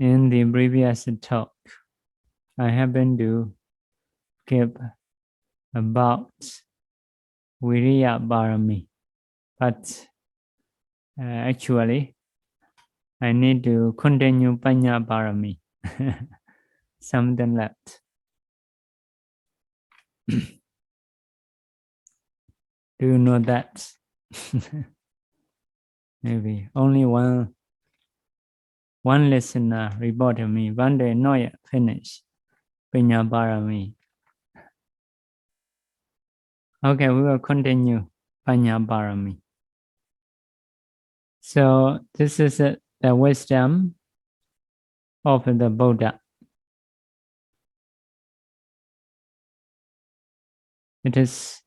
In the previous talk, I happened to give about Viriya Pāramī, but actually I need to continue Paññā Pāramī. Something left. Do you know that? Maybe only one listener reported me one day not yet finished Paññā Pāramī. Okay, we will continue Paññā Pāramī. So this is the wisdom of the Buddha. It is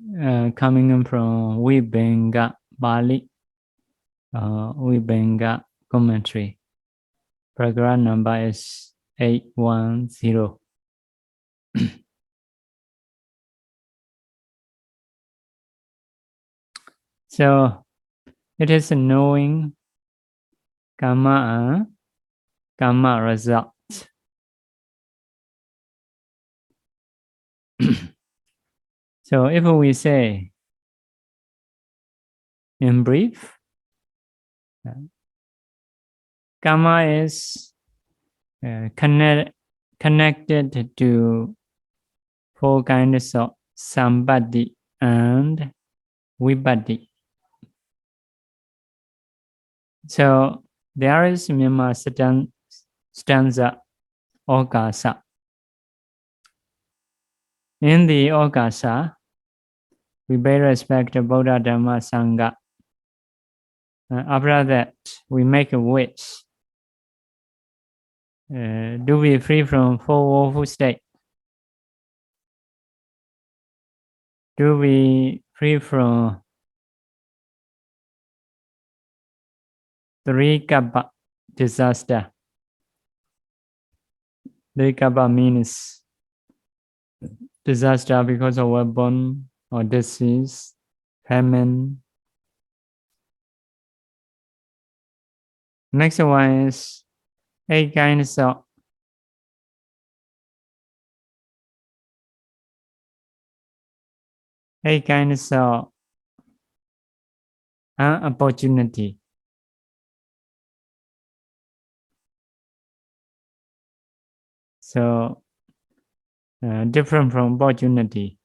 coming from Vibhāga Pāli, Vibhāga commentary. Paragraph number is 810. So it is knowing Kamma and Kamma result. So if we say in brief, Kamma is connected to four kinds of sampatti and vipatti. So there is Myanmar stanza Okasa. In the Okasa, we pay respect to Buddha Dhamma Sangha. After that, we make a wish to be free from four woeful states, to be free from three kappa disaster. Three kappa means disaster because of weapon or disease, famine. Next one is eight kinds of opportunity. So different from opportunity.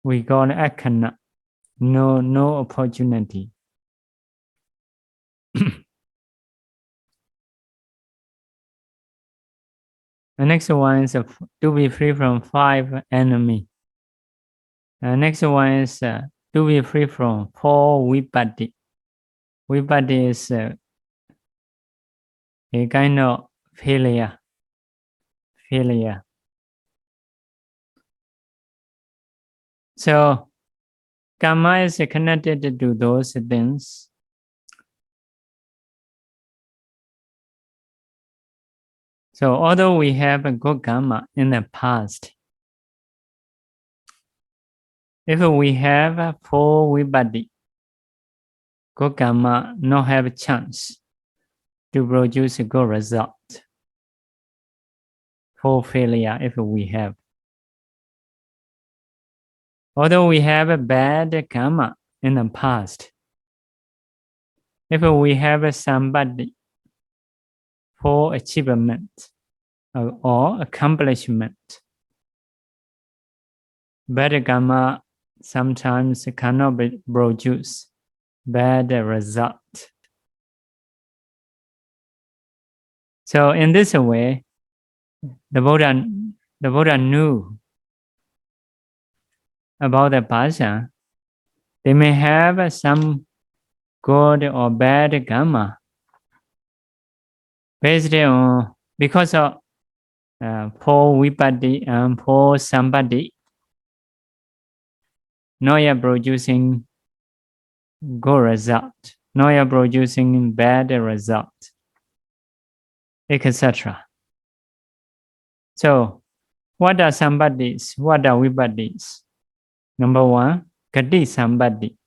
We call it akana, no opportunity. The next one is to be free from five enemy. The next one is to be free from four vipatti. Vipatti is a kind of failure. So Kamma is connected to those things. So although we have a good Kamma in the past, if we have four vipatti, good Kamma not have a chance to produce a good result. For failure, if we have. Although we have a bad Kamma in the past, if we have a sampatti for achievement or accomplishment, bad Kamma sometimes cannot produce bad result. So in this way, the Buddha knew about the person. They may have some good or bad Kamma based on because of poor vipatti and poor sampatti, not yet producing good result, not yet producing bad result, etc. So, what are sampattis? What are vipattis? Number one, gativipatti.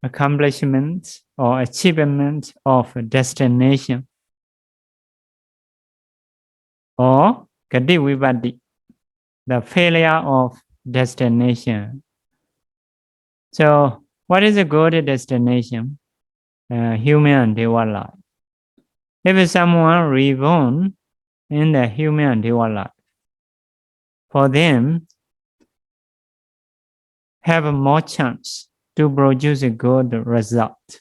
accomplishment or achievement of a destination, or gativipatti, the failure of destination. So, what is a good destination? Human Deva life. If someone reborn in the human Deva life, for them have more chance to produce a good result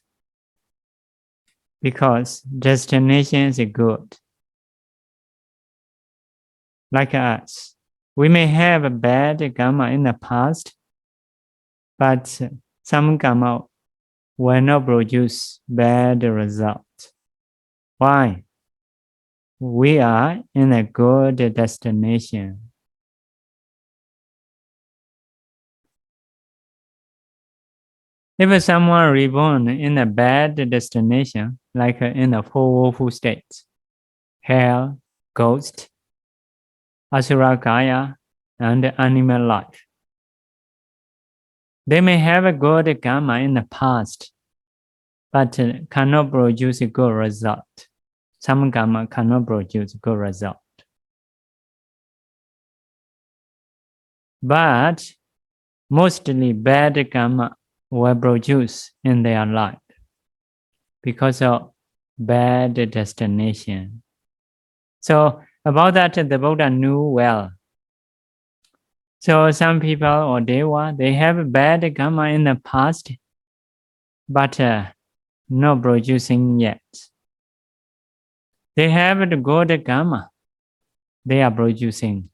because destination is good. Like us, we may have a bad kamma in the past, but some kamma will not produce bad result. Why? We are in a good destination. If someone reborn in a bad destination, like in the four woeful states, hell, ghost, asura kaya, and animal life, they may have a good kamma in the past, but cannot produce a good result. Some kamma cannot produce a good result. But mostly bad kamma will produce in their life because of bad destination. So about that, the Buddha knew well. So some people or Deva, they have bad kamma in the past, but not producing yet. They have the good kamma, they are producing.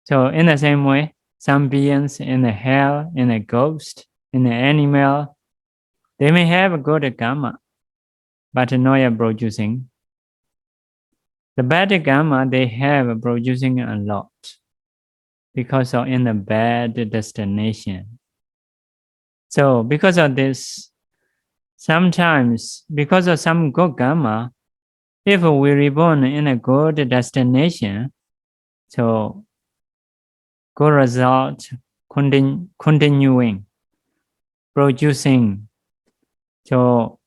So in the same way, some beings in the hell, in the ghost, in the animal, they may have a good kamma, but not yet producing. The bad kamma they have producing a lot because of in a bad destination. So because of this, sometimes because of some good kamma, if we reborn in a good destination, so good result continuing producing. So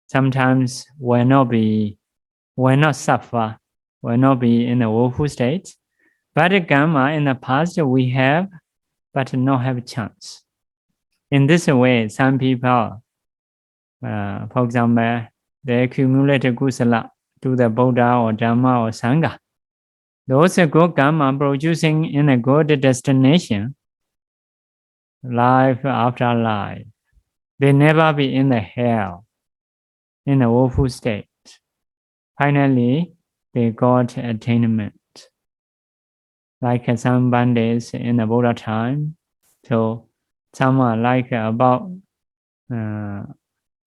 sometimes will not suffer, will not be in a woeful state. But kamma in the past we have, but not have a chance. In this way, some people, for example, they accumulate kusala to the Buddha or Dhamma or Sangha. Those good kamma producing in a good destination, life after life, they never be in the hell, in a woeful state. Finally, they got attainment. Like some bandits in the Buddha time, so some are like about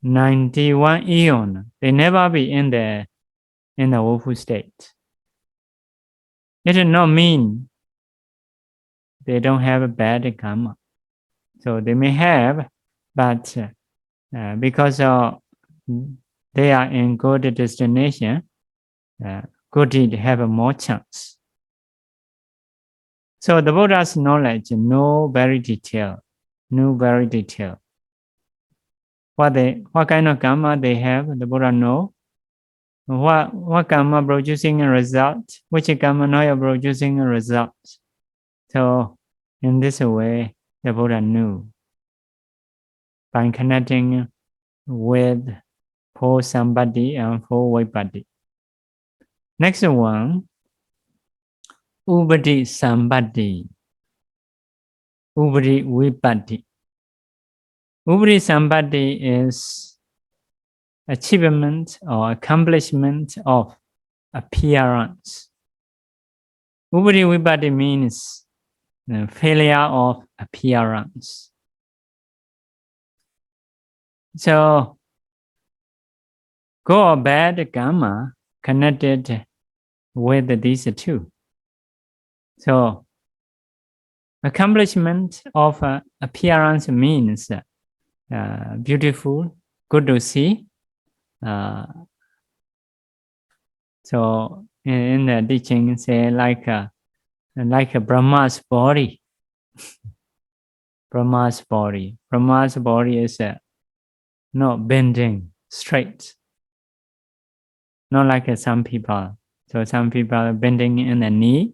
91 eon. They never be in the woeful state. It does not mean they don't have a bad kamma. So they may have, but because they are in good destination, good deed have a more chance. So the Buddha's knowledge know very detailed. What kind of kamma they have, the Buddha know. What kamma producing a result, which kamma not producing a result. So in this way, the Buddha knew by connecting with four sampatti and four vipatti. Next one, upadhisampatti, upadhivipatti. Upadhisampatti is achievement or accomplishment of appearance. Upadhivipatti means the failure of appearance. So, good or bad kamma connected with these two. So, accomplishment of appearance means beautiful, good to see. So, in the teaching, say like a Brahma's body. Brahma's body. Brahma's body is not bending straight. Not like some people. So some people are bending in the knee.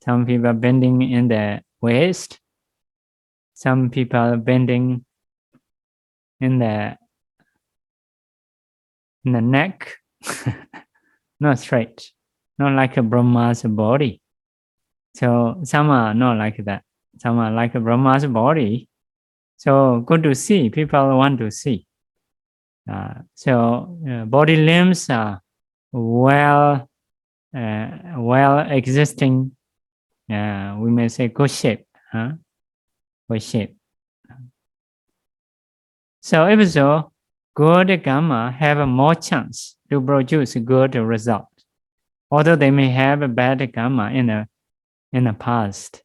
Some people are bending in the waist. Some people are bending in the neck. Not straight. Not like a Brahma's body. So some are not like that. Some are like a Brahma's body. So good to see. People want to see. Body limbs are well existing. We may say good shape. Good shape. So if so, good kamma have more chance to produce good result. Although they may have a bad kamma in the past,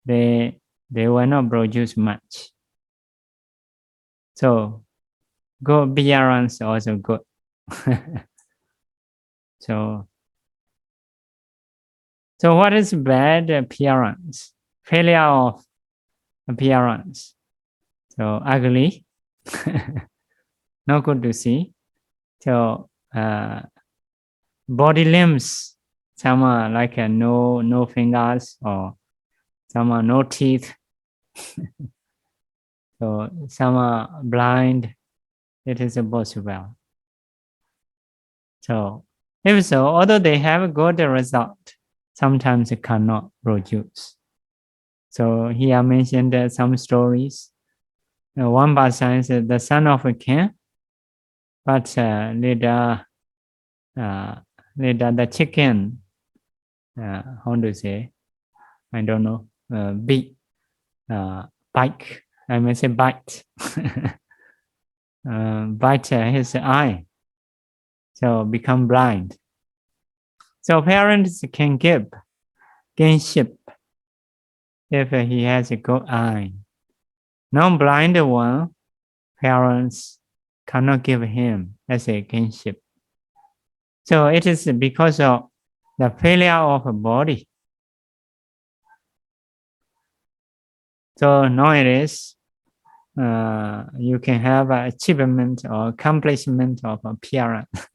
they will not produce much. So good appearance also good. So what is bad appearance? Failure of appearance. So ugly, not good to see. So body limbs, some are like no fingers, or some are no teeth. So some are blind. It is possible. So if so, although they have a good result, sometimes it cannot produce. So here I mentioned some stories. One person is the son of a king, but later the chicken, how to say, I don't know, bite, I may say bite, bite his eye, so become blind. So parents can give kinship if he has a good eye. Non-blind one, parents cannot give him as a kinship. So it is because of the failure of a body. So nowadays, you can have an achievement or accomplishment of appearance.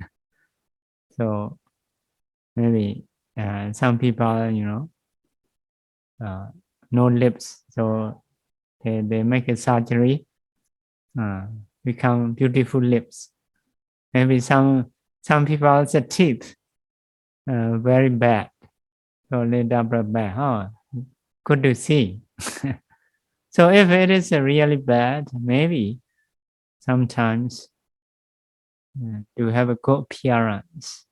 So maybe some people, no lips, so they make a surgery, become beautiful lips. Maybe some people's teeth very bad, so they double bad. Oh, good to see. So if it is really bad, maybe sometimes to have a good appearance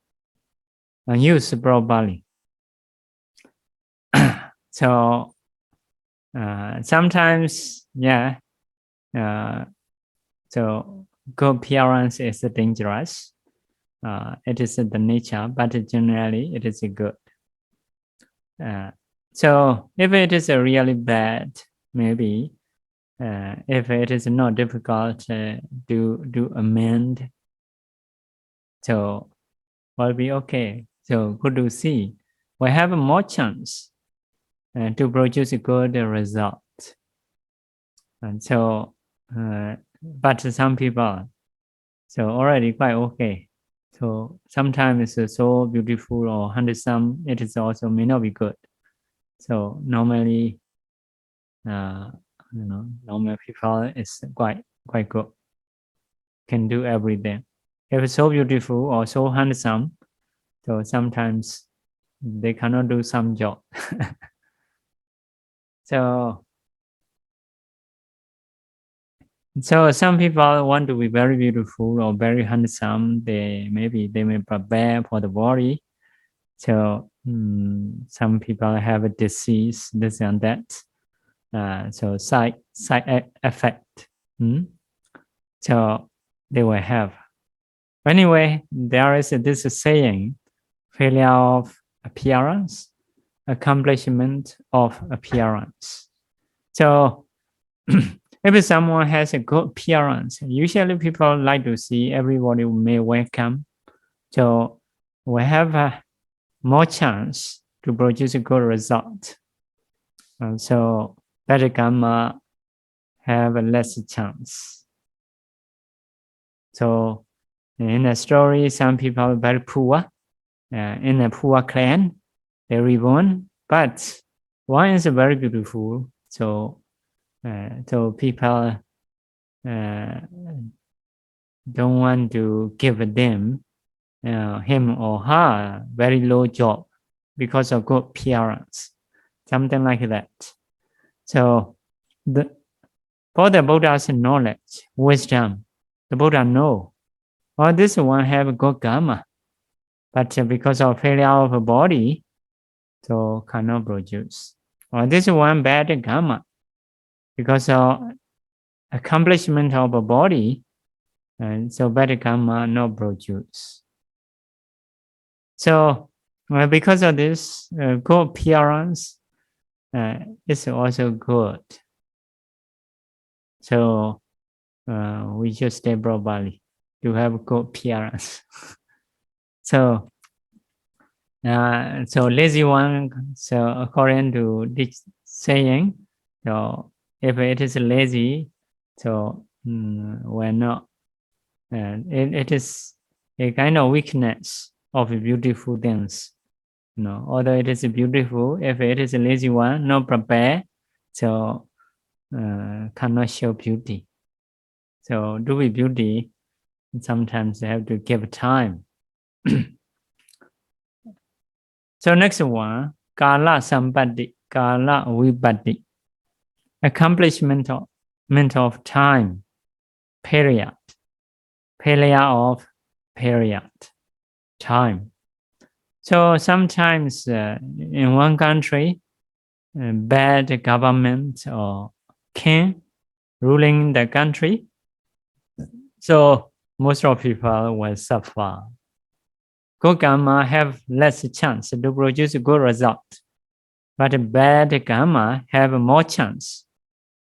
and use properly. So sometimes, so good appearance is dangerous. It is the nature, but generally it is good. So if it is really bad, maybe if it is not difficult to amend, so will be okay. So good to see. We have more chance to produce a good result. And so, but some people, so already quite okay. So sometimes it's so beautiful or handsome, it is also may not be good. So normally, normal people is quite good, can do everything. If it's so beautiful or so handsome, so sometimes they cannot do some job. So some people want to be very beautiful or very handsome. They may prepare for the body. So some people have a disease, this and that. So side effect. So they will have. Anyway, there is this saying: failure of appearance, accomplishment of appearance. So if someone has a good appearance, usually people like to see everybody may welcome. So we have more chance to produce a good result. So better kamma have a less chance. So in the story, some people are very poor. In a poor clan, they reborn, but one is very beautiful. So people don't want to give them him or her very low job because of good appearance, something like that. So for the Buddha's knowledge, wisdom, the Buddha know, well, this one have a good karma, but because of failure of a body, so cannot produce. Or this one bad karma, because of accomplishment of a body, and so bad karma not produce. So because of this good appearance, it's also good. So we should stay properly to have good appearance. So lazy one. So according to this saying, so if it is lazy, so we're not. It is a kind of weakness of beautiful things. Although it is beautiful, if it is a lazy one, not prepared, so cannot show beauty. So to be beauty, sometimes you have to give time. So next one, kammasamādānānaṃ, gativipatti, accomplishment of time, period of period, time. So sometimes in one country, bad government or king ruling the country, so most of people will suffer. Good karma have less chance to produce a good result, but bad karma have more chance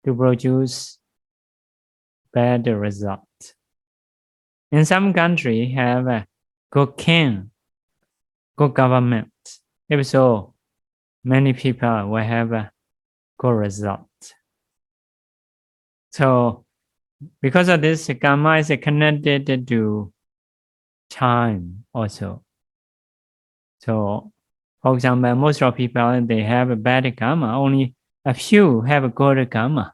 to produce bad result. In some country have a good king, good government. If so, many people will have a good result. So because of this, karma is connected to time also. So for example, most of people, they have a bad karma, only a few have a good karma.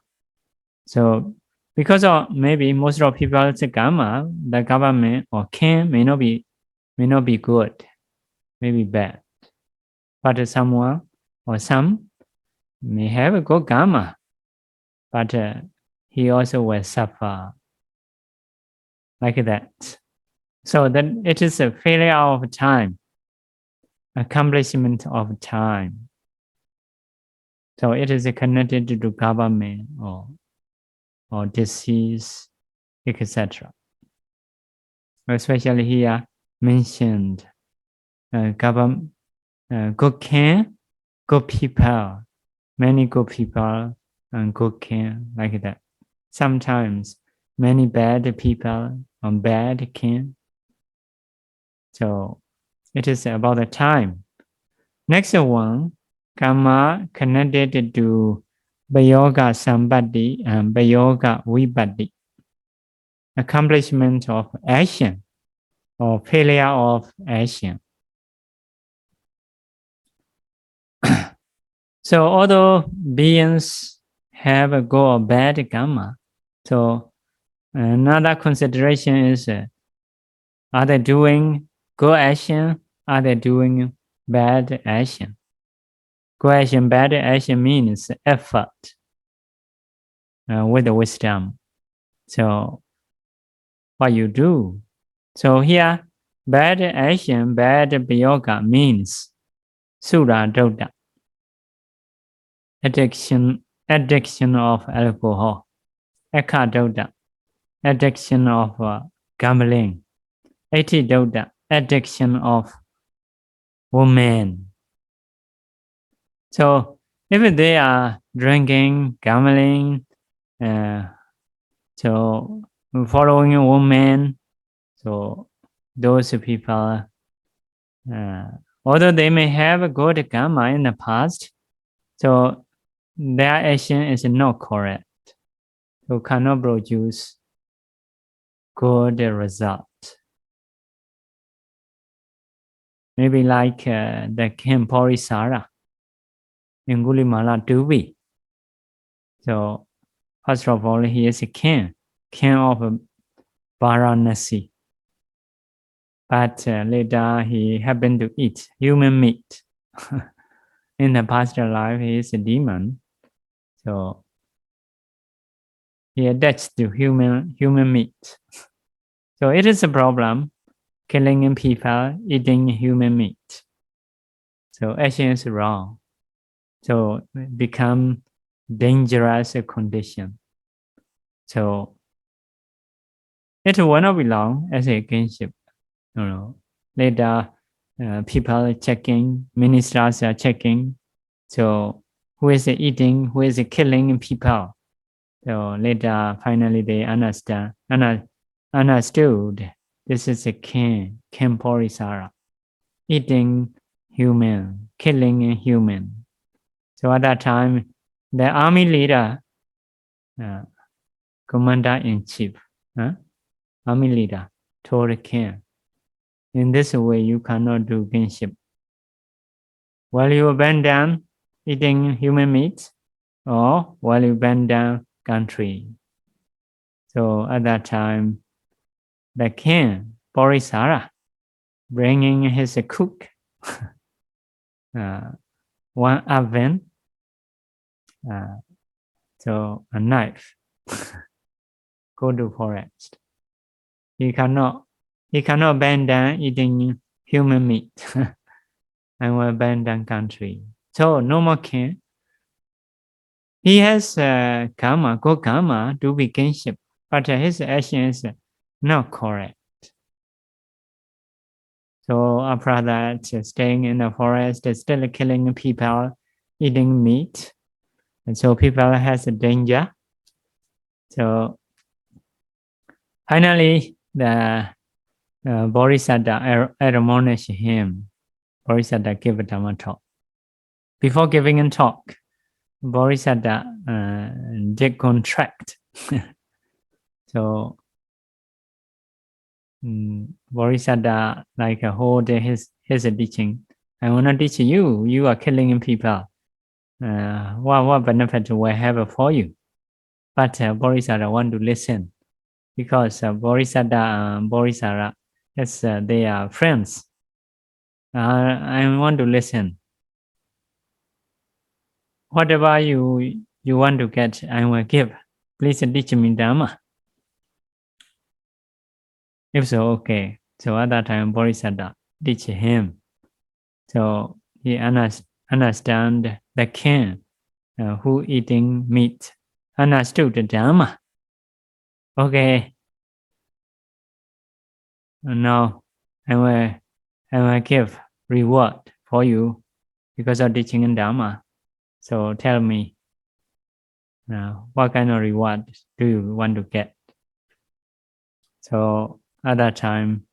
So because of maybe most of people's karma, the government or king may not be good, maybe bad. But someone or some may have a good karma, but he also will suffer like that. So then it is a failure of time, accomplishment of time. So it is connected to government or disease, etc. Especially here mentioned government, good king, good people, many good people and good king, like that. Sometimes many bad people and bad king. So it is about the time. Next one, Kamma connected to Vibhāga and vipatti, accomplishment of action or failure of action. So although beings have a good or bad karma, so another consideration is, are they doing good action? Are they doing bad action? Good action, bad action means effort with the wisdom. So what you do. So here, bad action, bad vibhāga means sura-dutta, addiction of alcohol, accrued, addiction of gambling, atītānāgatapaccuppannānaṃ, addiction of women. So if they are drinking, gambling, so following a woman, so those people, although they may have a good karma in the past, so their action is not correct. so cannot produce good result. Maybe like the king Parisara in Gulimala Dubi. So first of all, he is a king of Varanasi. But later he happened to eat human meat. In the past life, he is a demon. So he attached to human meat. So it is a problem, killing people, eating human meat. So action is wrong. So it become dangerous condition. So it will not belong as a kinship. Later people checking, ministers are checking. So who is eating, who is killing people? So later, finally, they understood this is a king Porisara, eating human, killing human. So at that time, the army leader, commander-in-chief, army leader, told the king, in this way, you cannot do kinship. While you abandon eating human meat, or while you abandon country. So at that time, the king, Parisara, bringing his cook, one oven, so a knife, go to forest. He cannot abandon eating human meat and will abandon country. So no more king. He has karma, good karma to be kinship, but his action is not correct. So after that, staying in the forest, still killing people, eating meat, and so people has a danger. So finally, the Bodhisattva admonished him. Bodhisattva gave a Dhamma talk. Before giving a talk, Bodhisattva did contract. So Bodhisattva like hold his teaching. I want to teach you. You are killing people. What benefit will I have for you? But Bodhisattva want to listen because Bodhisattva and Bodhisattva, yes, they are friends. I want to listen. Whatever you want to get, I will give. Please teach me Dhamma. If so, okay. So at that time, Bodhisattva teach him. So he understand the king who eating meat, understood the Dhamma. Okay. Now I will give reward for you because of teaching in Dhamma. So tell me, what kind of reward do you want to get? So at that time,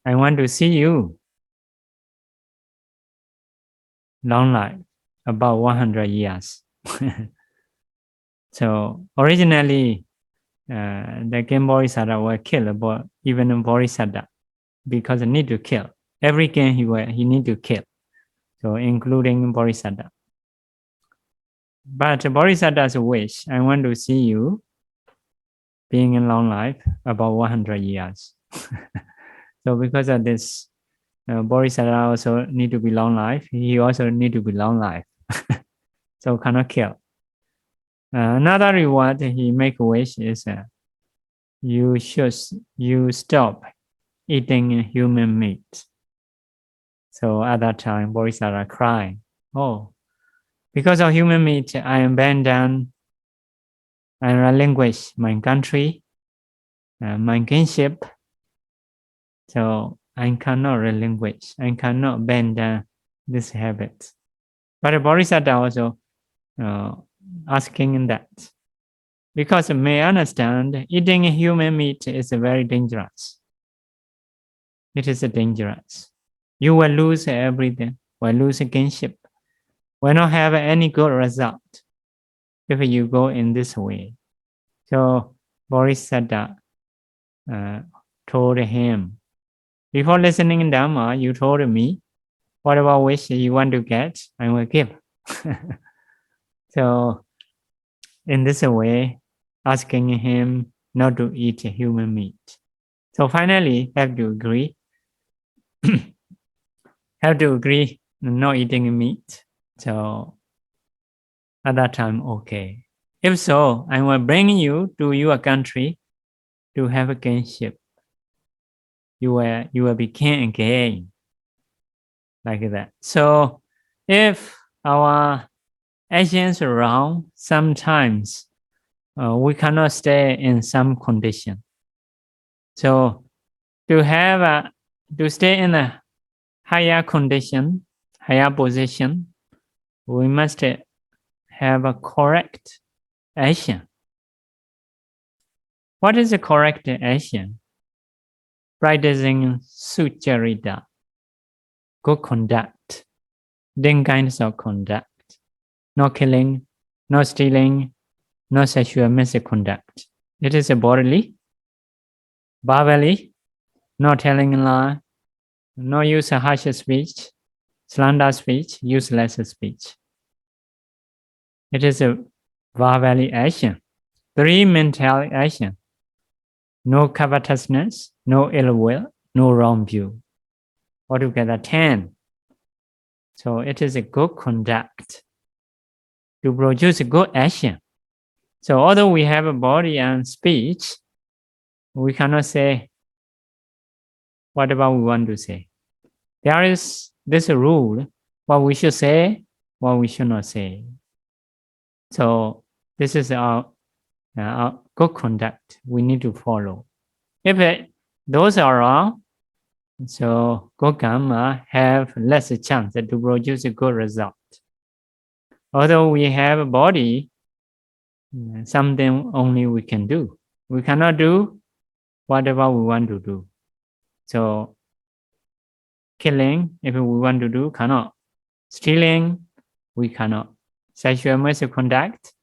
I want to see you long life, about 100 years. So originally, the king Bodhisattva will kill even Bodhisattva because he need to kill. Every king he need to kill. So including Bodhisattva. But Bodhisattva's wish, I want to see you being in long life, about 100 years. So because of this, Bodhisattva also need to be long life. He also need to be long life. So cannot kill. Another reward he make a wish is you stop eating human meat. So at that time, Bodhisattva crying, oh, because of human meat, I abandon and relinquish my country, my kinship. So I cannot relinquish, I cannot abandon this habit. But Bodhisattva also asking that, because may understand eating human meat is very dangerous. It is dangerous. You will lose everything, will lose kinship, will not have any good result if you go in this way. So Bodhisattva told him, before listening in Dhamma, you told me, whatever wish you want to get, I will give. So in this way, asking him not to eat human meat. So finally, have to agree. Have to agree not eating meat. So at that time, okay. If so, I will bring you to your country to have a kinship. You will be king again. Like that. So if our actions are wrong, sometimes we cannot stay in some condition. So to stay in a higher condition, higher position, we must have a correct action. What is the correct action? Practicing sucharita, good conduct, then kinds of conduct, no killing, no stealing, no sexual misconduct. It is a bodily, verbally, no telling a lie, no use of harsh speech, slander speech, useless speech. It is a verbally action. 3 mental action. No covetousness, no ill will, no wrong view. Altogether 10. So it is a good conduct to produce a good action. So although we have a body and speech, we cannot say whatever we want to say. There is this rule, what we should say, what we should not say. So this is our good conduct we need to follow. If those are wrong, so good karma have less chance to produce a good result. Although we have a body, something only we can do. We cannot do whatever we want to do. So killing, if we want to do, cannot. Stealing, we cannot. Sexual misconduct,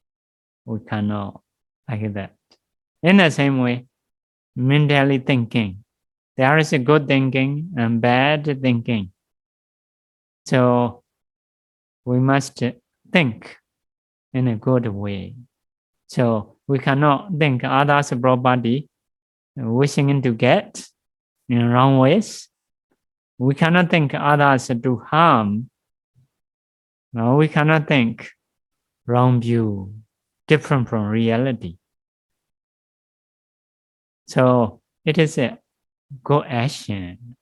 we cannot. Like that. In the same way, mentally thinking. There is a good thinking and bad thinking. So we must think in a good way. So we cannot think others' property, wishing to get in wrong ways. We cannot think others do harm. No, we cannot think wrong view, different from reality. So it is a good action.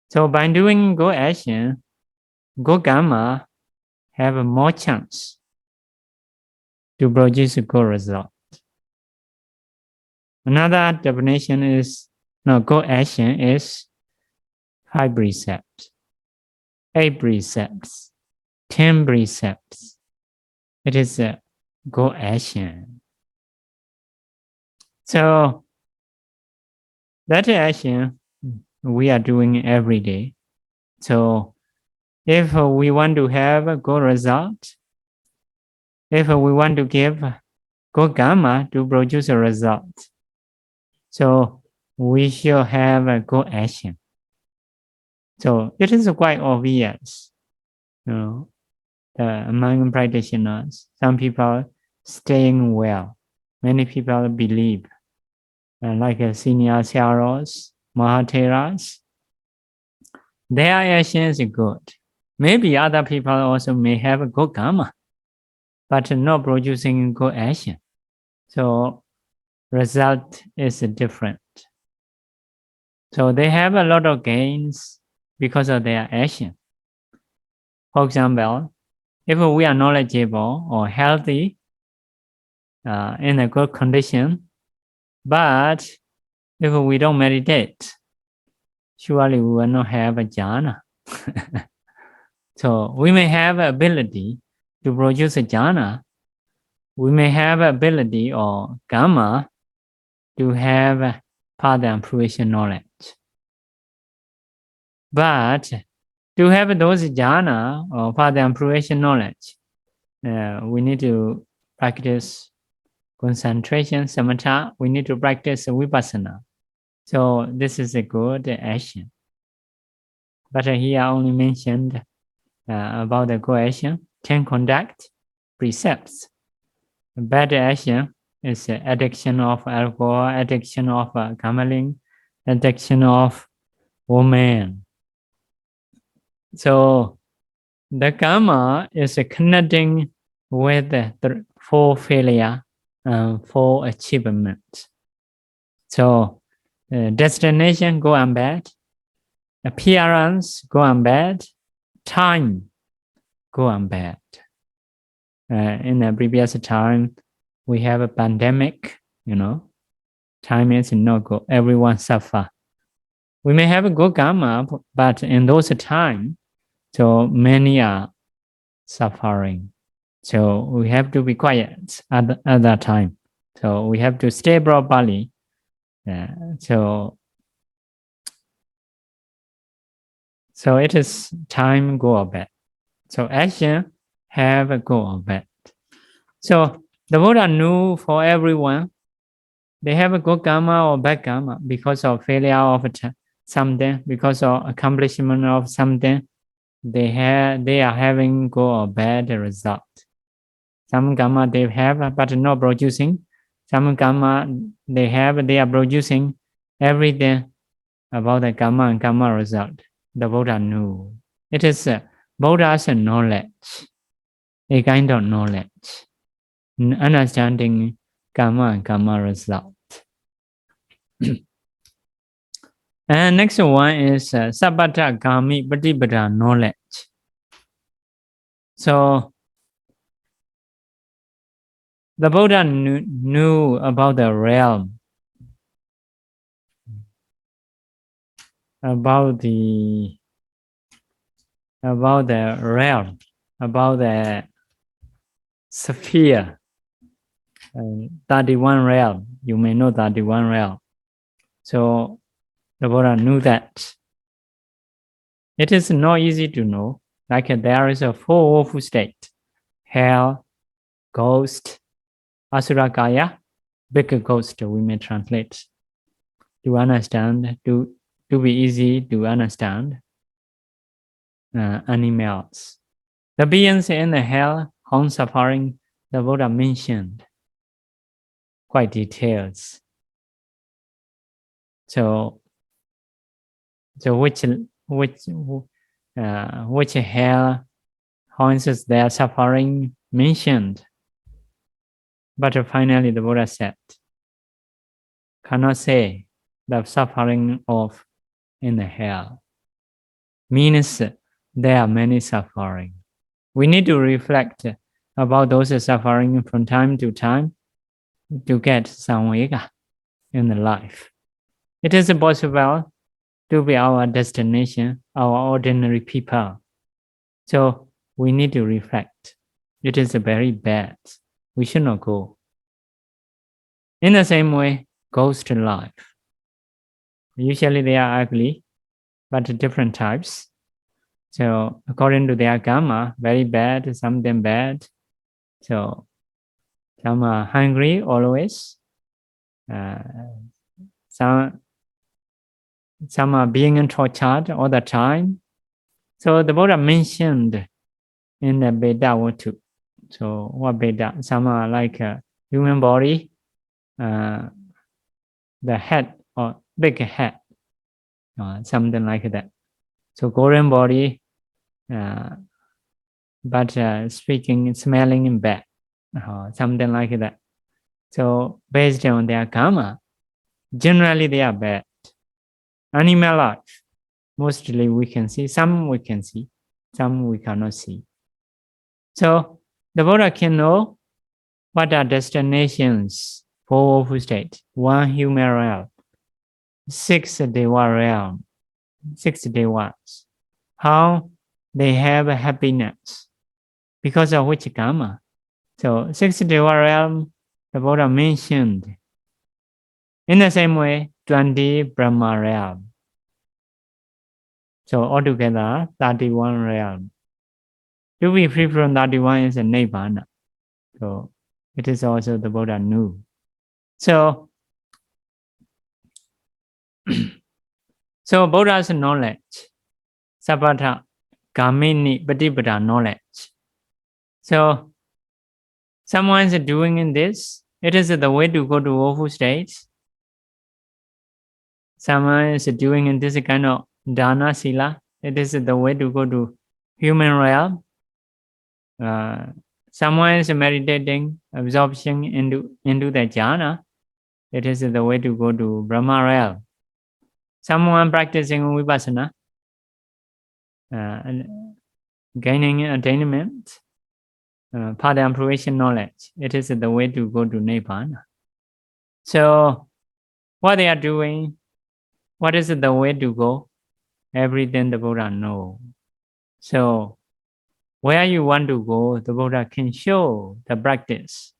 So by doing good action, good karma have more chance to produce a good result. Another definition is, good action is 5 precepts, 8 precepts, 10 precepts. It is a good action. So that action we are doing every day. So if we want to have a good result, if we want to give good karma to produce a result, so we should have a good action. So it is quite obvious, among practitioners, some people staying well, many people believe, like senior Syaros, Mahatheras, their action is good. Maybe other people also may have a good karma, but not producing good action. So result is different. So they have a lot of gains because of their action. For example, if we are knowledgeable or healthy, in a good condition, but if we don't meditate, surely we will not have a jhana. So we may have ability to produce a jhana. We may have ability or kamma to have path and fruition knowledge. But to have those jhana or path and fruition knowledge, we need to practice concentration, samatha, we need to practice vipassana. So this is a good action. But here only mentioned about the good action, 10 conduct, precepts. Bad action is addiction of alcohol, addiction of gambling, addiction of woman. So the kamma is connecting with the 4 failure and 4 achievements. So destination go and bad, appearance go and bad, time go and bad. In the previous time, we have a pandemic, time is not good, everyone suffer. We may have a good karma, but in those time, so many are suffering. So we have to be quiet at that time. So we have to stay properly. So it is time go or bad. So action have a go or bad. So the Buddha knew for everyone, they have a good karma or bad karma because of failure of something, because of accomplishment of something. They are having good or bad result. Some karma they have but not producing. Some karma they have, they are producing everything about the karma and karma result. The Buddha knew. It is Buddha's knowledge, a kind of knowledge, understanding karma and karma result. And next one is sampatti gami patipada knowledge. So the Buddha knew about the realm, about the realm, about the sphere, 31 realm. You may know 31 realm. So the Buddha knew that. It is not easy to know. Like there is a 4 awful state: hell, ghost, asura kaya, big ghost. We may translate to understand, to be easy to understand. Animals, the beings in the hell, home suffering, the Buddha mentioned quite details. So which hell, how is their suffering mentioned? But finally the Buddha said, cannot say the suffering of in the hell. Means there are many suffering. We need to reflect about those suffering from time to time to get some vibhāga in the life. It is possible to be our destination, our ordinary people. So we need to reflect. It is very bad. We should not go. In the same way, ghost life. Usually they are ugly, but different types. So according to their karma, very bad, some of them bad. So some are hungry always. Some are being tortured all the time. So the Buddha mentioned in the Veda Vatu. So what Veda? Some are like a human body, the head or big head, something like that. So golden body, but speaking, smelling bad, something like that. So based on their karma, generally they are bad. Animal life, mostly we can see, some we can see, some we cannot see. So the Buddha can know what are destinations for awful state. 1 human realm, 6 deva realm, 6 devas. How they have a happiness because of which karma. So 6 deva realm, the Buddha mentioned. In the same way, 20 Brahma realm. So altogether, 31 realm. To be free from 31 is a Nibbana. So It is also the Buddha knew. So, so Buddha's knowledge, sappata kamini patipada knowledge. So, someone is doing in this, it is the way to go to awful states. Someone is doing in this kind of dana sila, it is the way to go to human realm. Someone is meditating, absorption into the jhana, it is the way to go to Brahma realm. Someone practicing vipassana, gaining attainment, path and fruition knowledge, it is the way to go to Nibbana. So, what they are doing, what is the way to go? Everything the Buddha knows. So, where you want to go, the Buddha can show the practice.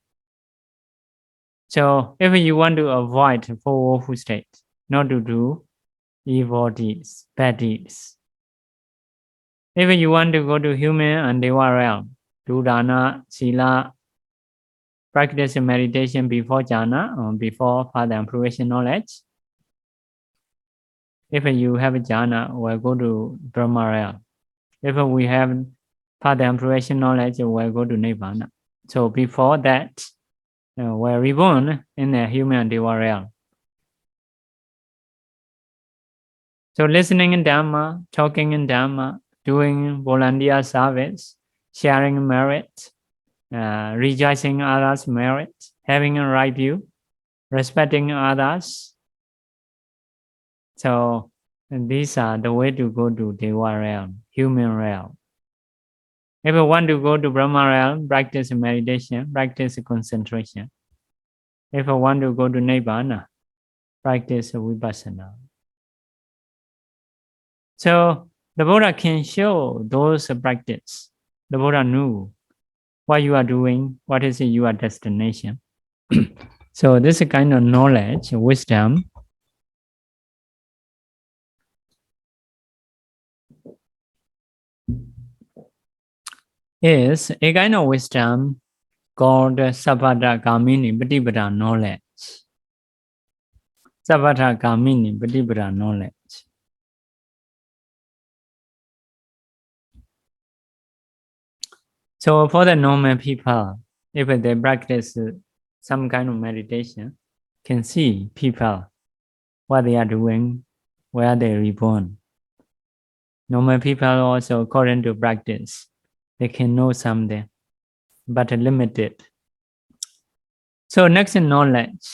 So, if you want to avoid four awful states, not to do evil deeds, bad deeds. If you want to go to human and deva realm, do dana, sila, practice meditation before jhana or before path and fruition knowledge. If you have jhana, we'll go to Brahma realm. If we have path and fruition knowledge, we'll go to Nibbana. So before that, we're reborn in the human and deva realm. So listening in Dhamma, talking in Dhamma, doing volunteer service, sharing merit, rejoicing others' merit, having a right view, respecting others. So these are the way to go to Deva realm, human realm. If you want to go to Brahma realm, practice meditation, practice concentration. If you want to go to Nibbana, practice vipassana. So the Buddha can show those practice. The Buddha knew what you are doing, what is your destination. So this kind of knowledge, wisdom, is a kind of wisdom called sappata kamini patipada knowledge. Sappata kamini patipada knowledge. So for the normal people, if they practice some kind of meditation, can see people, what they are doing, where they reborn. Normal people also, according to practice, they can know something, but limited. So next knowledge,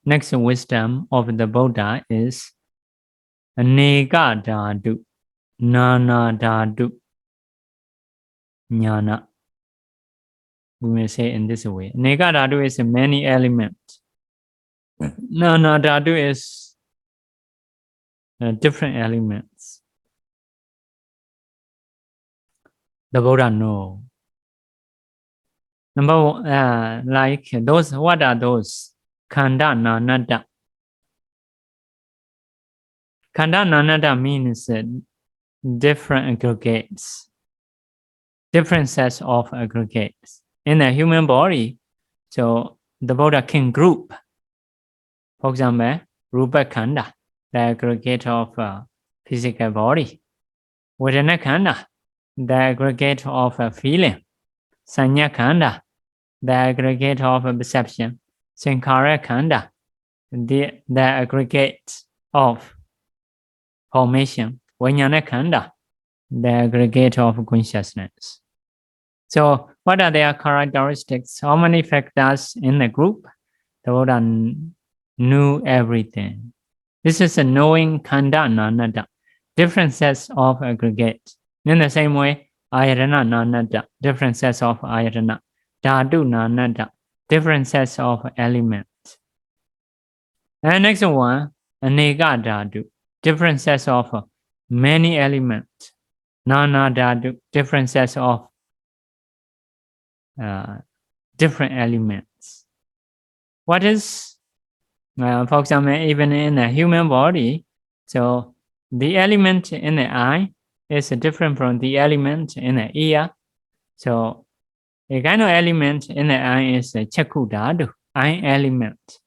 next wisdom of the Buddha is aneka dhatu, nana dhatu, jnana. We may say in this way. Aneka dhatu is many elements. Nana dhatu is different elements. The Buddha knows. Number one, like those, what are those? Khanda nanada. Khanda nanada means different aggregates, different sets of aggregates. In the human body, so the Buddha can group. For example, Rupa Khanda, the aggregate of physical body. Vedana Khanda, the aggregate of feeling. Sanya Khanda, the aggregate of perception. Sankhara Khanda, the aggregate of formation. Vijnana Khanda, the aggregate of consciousness. So what are their characteristics? How many factors in the group? The Buddha knew everything. This is a knowing khanda nanada, different sets of aggregates. In the same way, ayatana nanada, different sets of ayatana. Dhatu nanada, different sets of elements. And next one, aneka dhatu, different sets of many elements. Nana dhatu, different sets of different elements. What is, for example, even in the human body, so the element in the eye is different from the element in the ear. So A kind of element in the eye is a chakku eye element.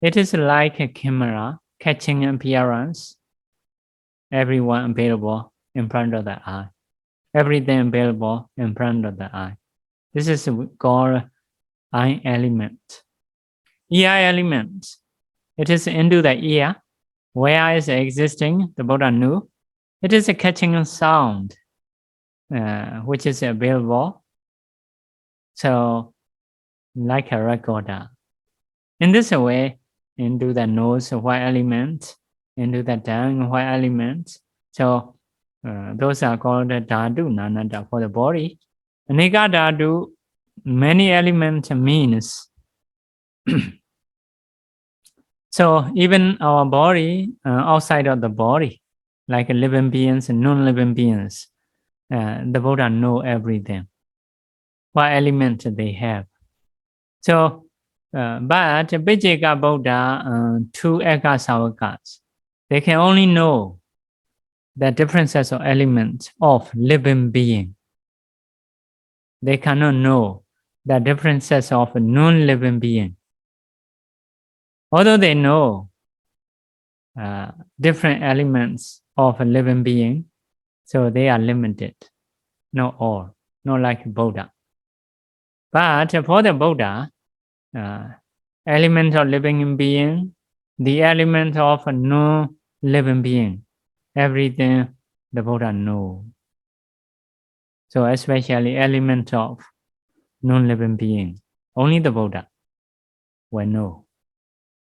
It is like a camera catching appearance. Everyone available in front of the eye. Everything available in front of the eye. This is called eye element. Ear element. It is into the ear. Where is existing, the Buddha knew. It is a catching sound, which is available. So, like a recorder. In this way, into the nose, what element? Into the tongue, what element? So, those are called dhatu nanata for the body. Anika dhatu, many elements means. So even our body, outside of the body, like living beings and non-living beings, the Buddha know everything. What element they have. So, but Vijayaka Buddha, two Eka Savakas, they can only know the differences of elements of living being. They cannot know the differences of non-living being. Although they know different elements of a living being, so they are limited, not all, not like Buddha. But for the Buddha, element of living being, the element of a non-living being, everything the Buddha knows. So especially element of non-living being, only the Buddha will know.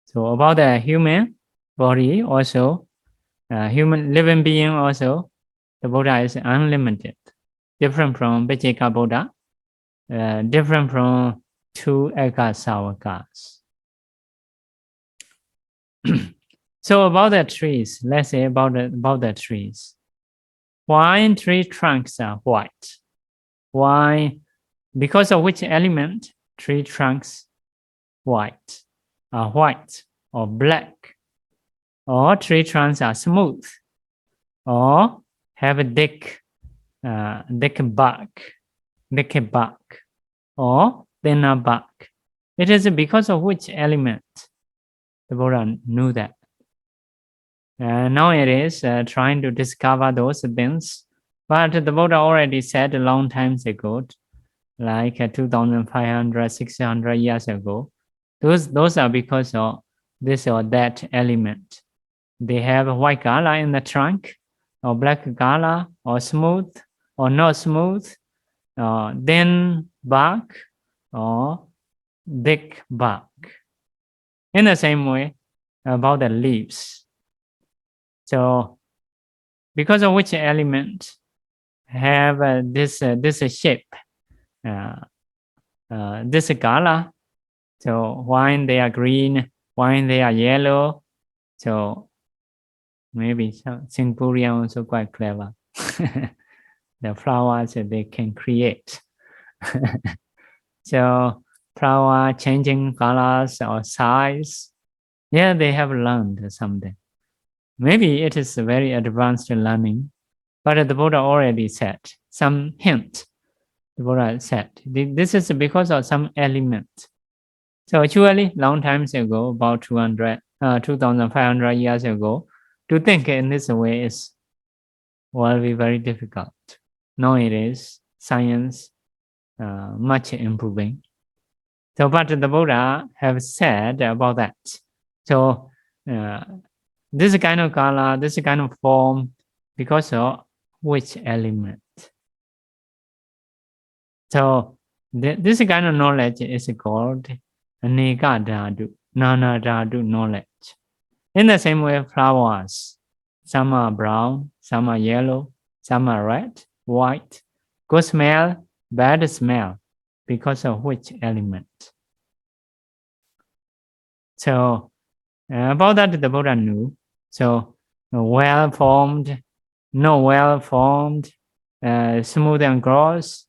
So about the human body also, human living being also, the Buddha is unlimited, different from Vijayaka Buddha, different from two Eka Savakas. So about the trees, let's say about the trees. Why tree trunks are white? Why? Because of which element tree trunks white or black, or tree trunks are smooth, or have a thick bark, or thinner bark. It is because of which element the Buddha knew that. Now it is trying to discover those things, but the Buddha already said a long time ago, like 2,500, 600 years ago. Those are because of this or that element. They have a white color in the trunk, or black color, or smooth, or not smooth, thin bark, or thick bark. In the same way, about the leaves. So, because of which element have this shape, this color. So why they are green, why they are yellow. So maybe Singaporean also quite clever. The flowers they can create. So flower changing colors or size. Yeah, they have learned something. Maybe it is a very advanced learning, but the Buddha already said some hint. The Buddha said this is because of some element. So actually, long time ago, about 2,500 years ago, to think in this way will be very difficult. Now it is science much improving. So, but the Buddha have said about that. So, this kind of color, this kind of form, because of which element? So, this kind of knowledge is called Aneka dhatu, Nana dhatu knowledge. In the same way, flowers, some are brown, some are yellow, some are red, white, good smell, bad smell, because of which element? So, about that, the Buddha knew. So, well-formed, no well-formed, smooth and gross,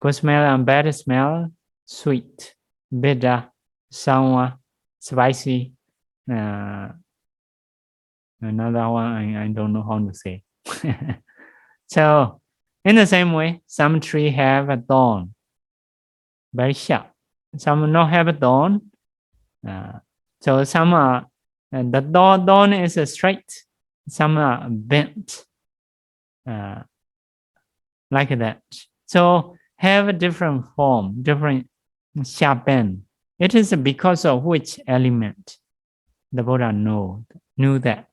good smell and bad smell, sweet, bitter, sour, spicy. Another one I don't know how to say. So, in the same way, some tree have a thorn. very sharp. Some not have a thorn. So some are, the thorn is straight. Some are bent, like that. So have a different form, different sharp end. It is because of which element the Buddha knew that.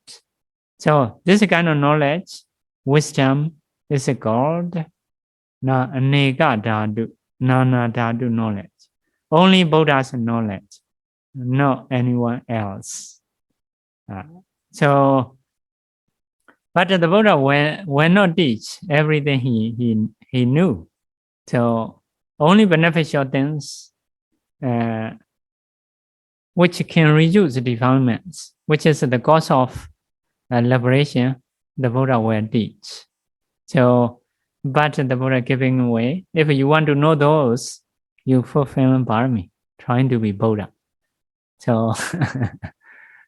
So this kind of knowledge, wisdom, is called Aneka Dhatu, Nana Dhatu knowledge. Only Buddha's knowledge, not anyone else. So, but the Buddha will not teach everything he knew. So only beneficial things which can reduce defilements, which is the cause of liberation, the Buddha will teach. So, but the Buddha giving away, if you want to know those, you fulfill Pāramī, trying to be Buddha. So,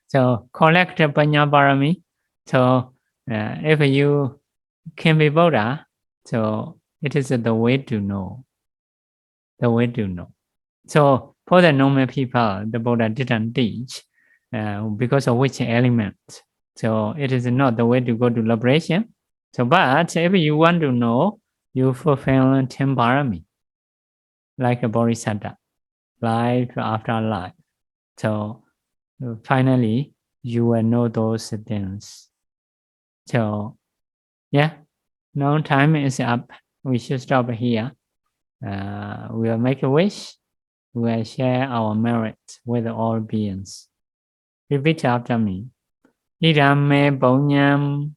so collect Paññā Pāramī. So, if you can be Buddha, so it is the way to know. The way to know. So, for the normal people, the Buddha didn't teach because of which element. So, it is not the way to go to liberation. So, but if you want to know, you fulfill 10 Pāramī, like a Bodhisattva, life after life. So, finally, you will know those things. So, yeah, now time is up. We should stop here. We will make a wish. We will share our merit with all beings. Repeat after me. Idame Paññā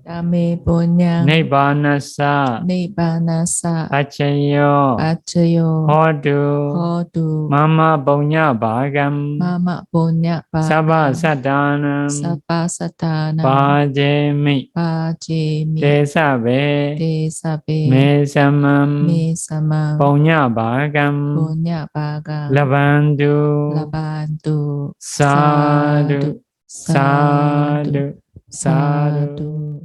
Dame Paññā Nibbānassa Nibbānassa Paccayo Paccaya Hotu Mama Paññā Mama Paññā Sabbasattānaṃ Sabbasattānaṃ Pājami Pājami Desabe Desabe Mesamam Mesamam Paññā Labantu Labantu Sadhu Sadhu Sadhu